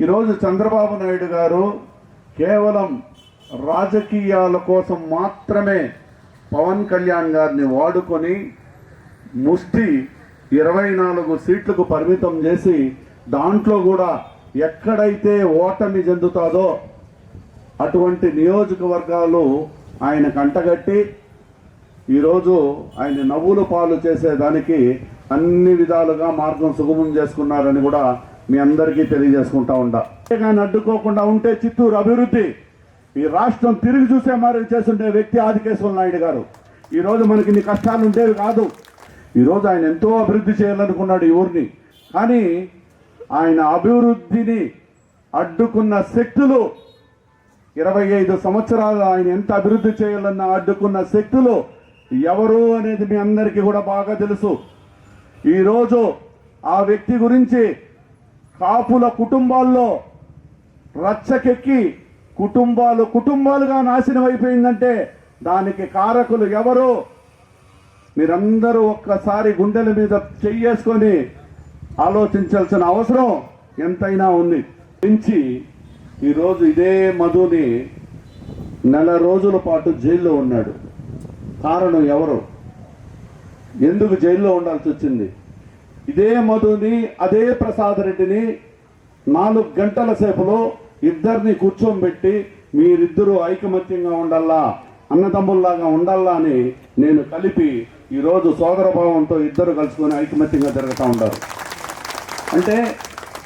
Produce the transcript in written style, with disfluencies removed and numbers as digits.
ఈరోజు చంద్రబాబు నాయుడు గారు కేవలం రాజకీయాల కోసం మాత్రమే పవన్ కళ్యాణ్ గారిని వాడుకొని ముష్టి 24 సీట్లకు పరిమితం చేసి దాంట్లో కూడా ఎక్కడైతే ఓటమి చెందుతాదో అటువంటి నియోజకవర్గాలు ఆయన కంటగట్టి ఈరోజు ఆయన నవ్వుల పాలు చేసేదానికి అన్ని విధాలుగా మార్గం సుగమం చేసుకున్నారని కూడా మీ అందరికీ తెలియజేసుకుంటా ఉంటా. కానీ అడ్డుకోకుండా ఉంటే చిత్తూరు అభివృద్ధి ఈ రాష్ట్రం తిరిగి చూసే మరి చేస్తుండే వ్యక్తి ఆదికేశవ నాయుడు గారు. ఈరోజు మనకి ఇన్ని కష్టాలు ఉండేవి కాదు. ఈరోజు ఆయన ఎంతో అభివృద్ధి చేయాలనుకున్నాడు ఈ ఊరిని. కానీ ఆయన అభివృద్ధిని అడ్డుకున్న శక్తులు 25 సంవత్సరాలు ఆయన ఎంత అభివృద్ధి చేయాలన్న అడ్డుకున్న శక్తులు ఎవరు అనేది మీ అందరికీ కూడా బాగా తెలుసు. ఈరోజు ఆ వ్యక్తి గురించి కాపుల కుటుంబాల్లో రచ్చకెక్కి కుటుంబాలుగా నాశనం అయిపోయిందంటే దానికి కారకులు ఎవరు? మీరందరూ ఒక్కసారి గుండెల మీద చెయ్యేసుకొని ఆలోచించాల్సిన అవసరం ఎంతైనా ఉంది. పెంచి ఈరోజు ఇదే మధుని 4 రోజుల పాటు జైల్లో ఉన్నాడు. కారణం ఎవరు? ఎందుకు జైల్లో ఉండాల్సి వచ్చింది? ఇదే మధుని అదే ప్రసాద్ రెడ్డిని 4 గంటల సేపులో ఇద్దరిని కూర్చోబెట్టి మీరిద్దరూ ఐకమత్యంగా ఉండాలా, అన్నదమ్ముల్లాగా ఉండాలా అని నేను కలిపి ఈరోజు సోదరభావంతో ఇద్దరు కలుసుకొని ఐకమత్యంగా జరుగుతూ ఉంటారు. అంటే